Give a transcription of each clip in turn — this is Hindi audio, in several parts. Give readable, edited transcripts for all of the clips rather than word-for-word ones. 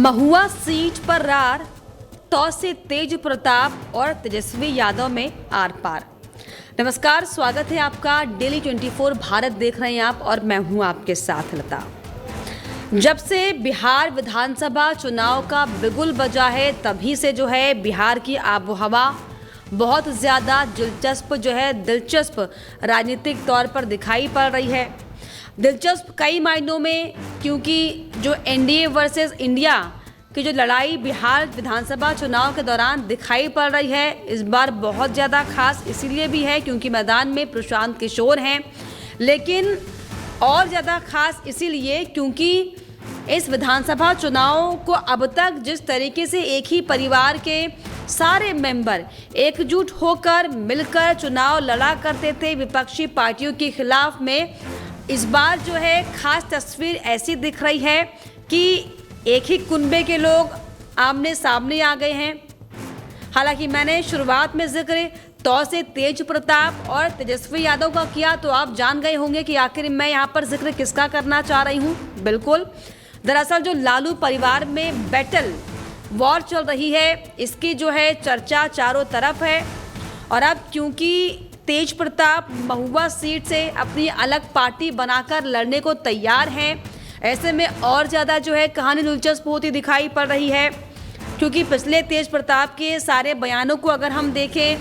महुआ सीट पर रार, टॉस से तेज प्रताप और तेजस्वी यादव में आर पार। नमस्कार, स्वागत है आपका। डेली 24 भारत देख रहे हैं आप और मैं हूं आपके साथ लता। जब से बिहार विधानसभा चुनाव का बिगुल बजा है तभी से जो है बिहार की आबो हवा बहुत ज़्यादा दिलचस्प राजनीतिक तौर पर दिखाई पड़ रही है। दिलचस्प कई मायनों में, क्योंकि जो एनडीए वर्सेस इंडिया की जो लड़ाई बिहार विधानसभा चुनाव के दौरान दिखाई पड़ रही है, इस बार बहुत ज़्यादा खास इसीलिए भी है क्योंकि मैदान में प्रशांत किशोर हैं, लेकिन और ज़्यादा खास इसीलिए क्योंकि इस विधानसभा चुनाव को अब तक जिस तरीके से एक ही परिवार के सारे मेंबर एकजुट होकर मिलकर चुनाव लड़ा करते थे विपक्षी पार्टियों के खिलाफ में, इस बार जो है खास तस्वीर ऐसी दिख रही है कि एक ही कुनबे के लोग आमने सामने आ गए हैं। हालांकि मैंने शुरुआत में जिक्र तो से तेज प्रताप और तेजस्वी यादव का किया, तो आप जान गए होंगे कि आखिर मैं यहाँ पर जिक्र किसका करना चाह रही हूँ। बिल्कुल, दरअसल जो लालू परिवार में बैटल वॉर चल रही है, इसकी जो है चर्चा चारों तरफ है। और अब क्योंकि तेज प्रताप महुआ सीट से अपनी अलग पार्टी बनाकर लड़ने को तैयार हैं, ऐसे में और ज़्यादा जो है कहानी दिलचस्प होती दिखाई पड़ रही है। क्योंकि पिछले तेज प्रताप के सारे बयानों को अगर हम देखें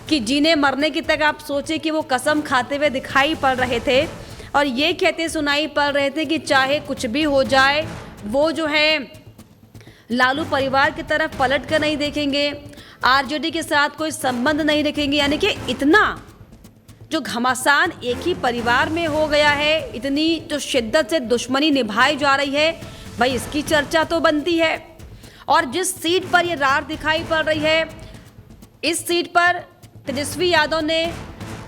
कि जीने मरने की तक आप सोचें कि वो कसम खाते हुए दिखाई पड़ रहे थे और ये कहते सुनाई पड़ रहे थे कि चाहे कुछ भी हो जाए वो जो है लालू परिवार की तरफ पलट कर नहीं देखेंगे, आरजेडी के साथ कोई संबंध नहीं रखेंगे। यानी कि इतना जो घमासान एक ही परिवार में हो गया है, इतनी जो शिद्दत से दुश्मनी निभाई जा रही है, भाई इसकी चर्चा तो बनती है। और जिस सीट पर ये रार दिखाई पड़ रही है, इस सीट पर तेजस्वी यादव ने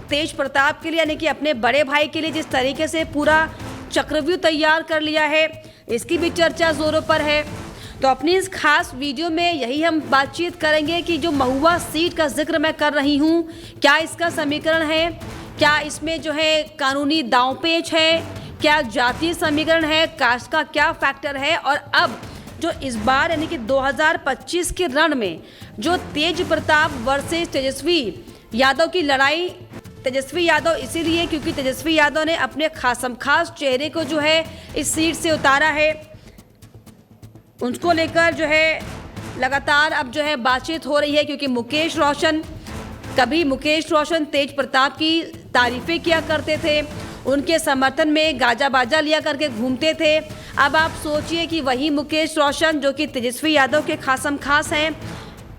तेज प्रताप के लिए यानी कि अपने बड़े भाई के लिए जिस तरीके से पूरा चक्रव्यूह तैयार कर लिया है, इसकी भी चर्चा जोरों पर है। तो अपनी इस खास वीडियो में यही हम बातचीत करेंगे कि जो महुआ सीट का जिक्र मैं कर रही हूँ, क्या इसका समीकरण है, क्या इसमें जो है कानूनी दांवपेच है, क्या जातीय समीकरण है, कास्ट का क्या फैक्टर है। और अब जो इस बार यानी कि 2025 के रण में जो तेज प्रताप वर्सेस तेजस्वी यादव की लड़ाई, तेजस्वी यादव इसीलिए क्योंकि तेजस्वी यादव ने अपने खास चेहरे को जो है इस सीट से उतारा है, उनको लेकर जो है लगातार अब जो है बातचीत हो रही है। क्योंकि कभी मुकेश रोशन तेज प्रताप की तारीफें किया करते थे, उनके समर्थन में गाजा बाजा लिया करके घूमते थे। अब आप सोचिए कि वही मुकेश रोशन जो कि तेजस्वी यादव के खास हैं,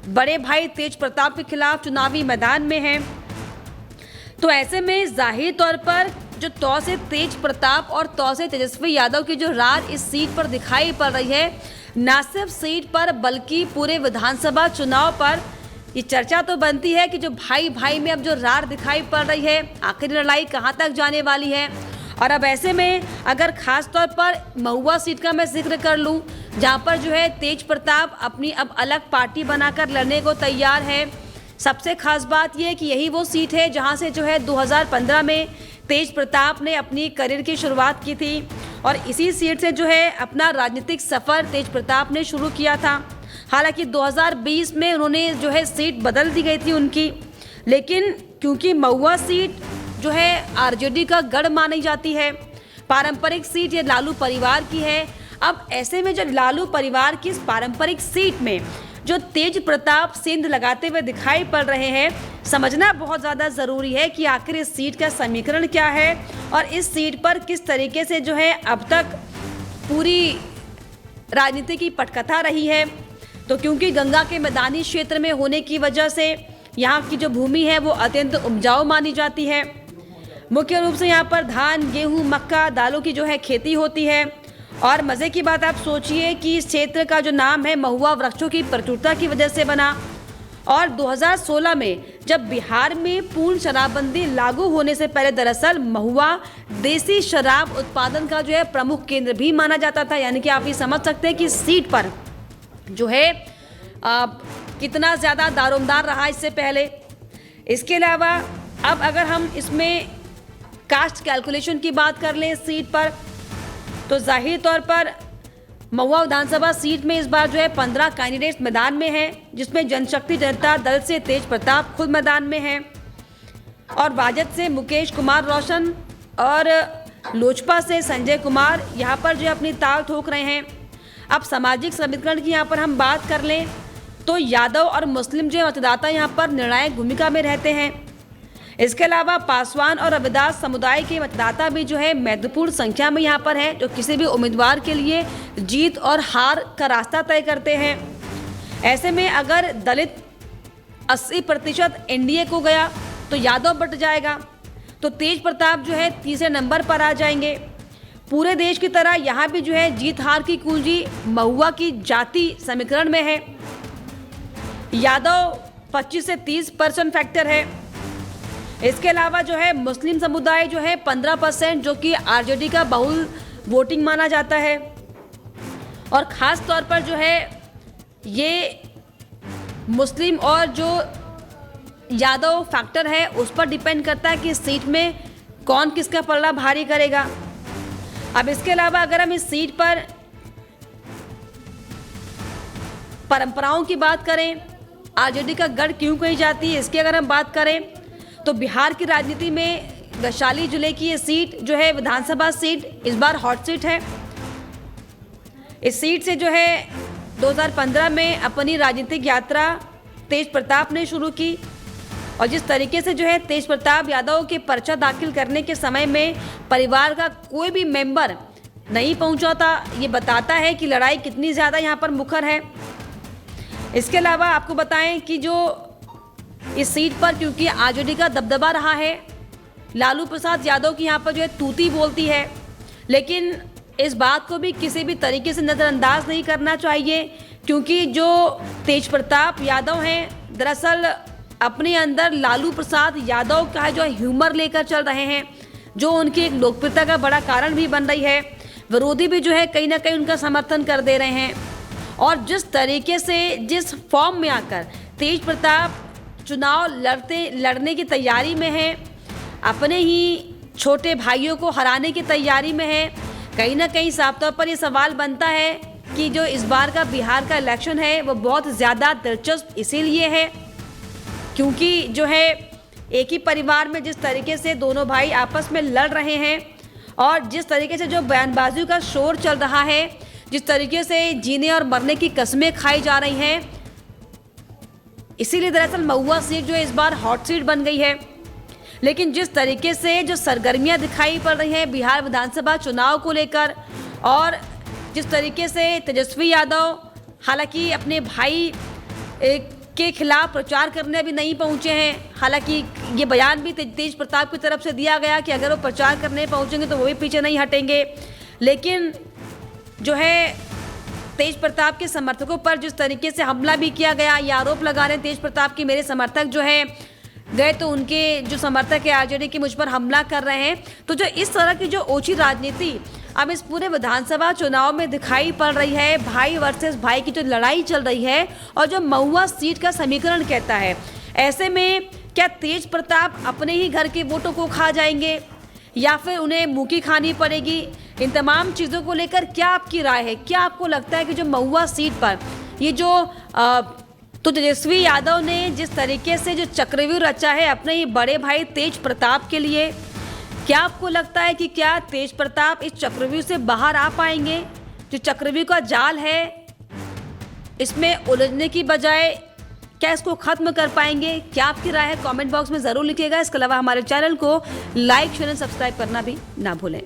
बड़े भाई तेज प्रताप के खिलाफ चुनावी मैदान में हैं। तो ऐसे में जाहिर तौर पर जो तो से तेज प्रताप और तो से तेजस्वी यादव की जो रार इस सीट पर दिखाई पड़ रही है, न सिर्फ सीट पर बल्कि पूरे विधानसभा चुनाव पर ये चर्चा तो बनती है कि जो भाई में अब जो रार दिखाई पड़ रही है, आखिर लड़ाई कहां तक जाने वाली है। और अब ऐसे में अगर खास तौर पर महुआ सीट का मैं जिक्र कर लूं, जहां पर जो है तेज प्रताप अपनी अब अलग पार्टी बनाकर लड़ने को तैयार है। सबसे खास बात यह कि यही वो सीट है जहां से जो है 2015 में तेज प्रताप ने अपनी करियर की शुरुआत की थी और इसी सीट से जो है अपना राजनीतिक सफ़र तेज प्रताप ने शुरू किया था। हालांकि 2020 में उन्होंने जो है सीट बदल दी गई थी उनकी, लेकिन क्योंकि महुआ सीट जो है आरजेडी का गढ़ मानी जाती है, पारंपरिक सीट ये लालू परिवार की है। अब ऐसे में जब लालू परिवार की इस पारंपरिक सीट में जो तेज प्रताप सेंध लगाते हुए दिखाई पड़ रहे हैं, समझना बहुत ज़्यादा ज़रूरी है कि आखिर इस सीट का समीकरण क्या है और इस सीट पर किस तरीके से जो है अब तक पूरी राजनीति की पटकथा रही है। तो क्योंकि गंगा के मैदानी क्षेत्र में होने की वजह से यहाँ की जो भूमि है वो अत्यंत उपजाऊ मानी जाती है। मुख्य रूप से यहाँ पर धान, गेहूँ, मक्का, दालों की जो है खेती होती है। और मज़े की बात आप सोचिए कि इस क्षेत्र का जो नाम है महुआ वृक्षों की प्रचुरता की वजह से बना। और 2016 में जब बिहार में पूर्ण शराबबंदी लागू होने से पहले दरअसल महुआ देसी शराब उत्पादन का जो है प्रमुख केंद्र भी माना जाता था। यानी कि आप ये समझ सकते हैं कि सीट पर जो है कितना ज़्यादा दारोमदार रहा इससे पहले। इसके अलावा अब अगर हम इसमें कास्ट कैलकुलेशन की बात कर लें इस सीट पर, तो जाहिर तौर पर महुआ विधानसभा सीट में इस बार जो है 15 कैंडिडेट्स मैदान में हैं, जिसमें जनशक्ति जनता दल से तेज प्रताप खुद मैदान में हैं और भाजपा से मुकेश कुमार रोशन और लोजपा से संजय कुमार यहाँ पर जो है अपनी ताल ठोक रहे हैं। अब सामाजिक समीकरण की यहाँ पर हम बात कर लें तो यादव और मुस्लिम जो मतदाता यहाँ पर निर्णायक भूमिका में रहते हैं। इसके अलावा पासवान और रविदास समुदाय के मतदाता भी जो है महत्वपूर्ण संख्या में यहाँ पर हैं, जो किसी भी उम्मीदवार के लिए जीत और हार का रास्ता तय करते हैं। ऐसे में अगर दलित 80% एनडीए को गया तो यादव बट जाएगा, तो तेज प्रताप जो है तीसरे नंबर पर आ जाएंगे। पूरे देश की तरह यहाँ भी जो है जीत हार की कुंजी महुआ की जाति समीकरण में है। यादव 25 से 30% फैक्टर है। इसके अलावा जो है मुस्लिम समुदाय जो है 15%, जो कि आरजेडी का बहुल वोटिंग माना जाता है। और ख़ास तौर पर जो है ये मुस्लिम और जो यादव फैक्टर है उस पर डिपेंड करता है कि इस सीट में कौन किसका पलड़ा भारी करेगा। अब इसके अलावा अगर हम इस सीट पर परंपराओं की बात करें, आरजेडी का गढ़ क्यों कही जाती है, इसकी अगर हम बात करें तो बिहार की राजनीति में वैशाली जिले की ये सीट जो है विधानसभा सीट इस बार हॉट सीट है। इस सीट से जो है 2015 में अपनी राजनीतिक यात्रा तेज प्रताप ने शुरू की और जिस तरीके से जो है तेज प्रताप यादव के पर्चा दाखिल करने के समय में परिवार का कोई भी मेंबर नहीं पहुंचा था, ये बताता है कि लड़ाई कितनी ज़्यादा यहाँ पर मुखर है। इसके अलावा आपको बताएं कि जो इस सीट पर क्योंकि आरजेडी का दबदबा रहा है, लालू प्रसाद यादव की यहाँ पर जो है तूती बोलती है, लेकिन इस बात को भी किसी भी तरीके से नज़रअंदाज नहीं करना चाहिए क्योंकि जो तेज प्रताप यादव हैं दरअसल अपने अंदर लालू प्रसाद यादव का जो ह्यूमर लेकर चल रहे हैं, जो उनकी एक लोकप्रियता का बड़ा कारण भी बन रही है। विरोधी भी जो है कहीं ना कहीं उनका समर्थन कर दे रहे हैं और जिस तरीके से जिस फॉर्म में आकर तेज प्रताप चुनाव लड़ने की तैयारी में है, अपने ही छोटे भाइयों को हराने की तैयारी में है, कहीं ना कहीं साफ तौर पर ये सवाल बनता है कि जो इस बार का बिहार का इलेक्शन है वो बहुत ज़्यादा दिलचस्प इसीलिए है क्योंकि जो है एक ही परिवार में जिस तरीके से दोनों भाई आपस में लड़ रहे हैं और जिस तरीके से जो बयानबाजी का शोर चल रहा है, जिस तरीके से जीने और मरने की कस्में खाई जा रही हैं, इसीलिए दरअसल महुआ सीट जो है इस बार हॉट सीट बन गई है। लेकिन जिस तरीके से जो सरगर्मियां दिखाई पड़ रही हैं बिहार विधानसभा चुनाव को लेकर और जिस तरीके से तेजस्वी यादव हालांकि अपने भाई के खिलाफ प्रचार करने भी नहीं पहुंचे हैं, हालांकि ये बयान भी तेज प्रताप की तरफ से दिया गया कि अगर वो प्रचार करने पहुंचेंगे तो वो भी पीछे नहीं हटेंगे, लेकिन जो है तेज प्रताप के समर्थकों पर जिस तरीके से हमला भी किया गया, ये आरोप लगा रहे हैं तेज प्रताप की मेरे समर्थक जो है गए तो उनके जो समर्थक है आरजेडी के मुझ पर हमला कर रहे हैं। तो जो इस तरह की जो ओछी राजनीति अब इस पूरे विधानसभा चुनाव में दिखाई पड़ रही है, भाई वर्सेस भाई की जो लड़ाई चल रही है और जो महुआ सीट का समीकरण कहता है, ऐसे में क्या तेज प्रताप अपने ही घर के वोटों को खा जाएंगे या फिर उन्हें मुँह खानी पड़ेगी? इन तमाम चीज़ों को लेकर क्या आपकी राय है? क्या आपको लगता है कि जो महुआ सीट पर ये जो तो तेजस्वी यादव ने जिस तरीके से जो चक्रव्यूह रचा है अपने ही बड़े भाई तेज प्रताप के लिए, क्या आपको लगता है कि क्या तेज प्रताप इस चक्रव्यूह से बाहर आ पाएंगे? जो चक्रव्यूह का जाल है इसमें उलझने की बजाय क्या इसको खत्म कर पाएंगे? क्या आपकी राय है? कमेंट बॉक्स में ज़रूर लिखिएगा। इसके अलावा हमारे चैनल को लाइक शेयर एंड सब्सक्राइब करना भी ना भूलें।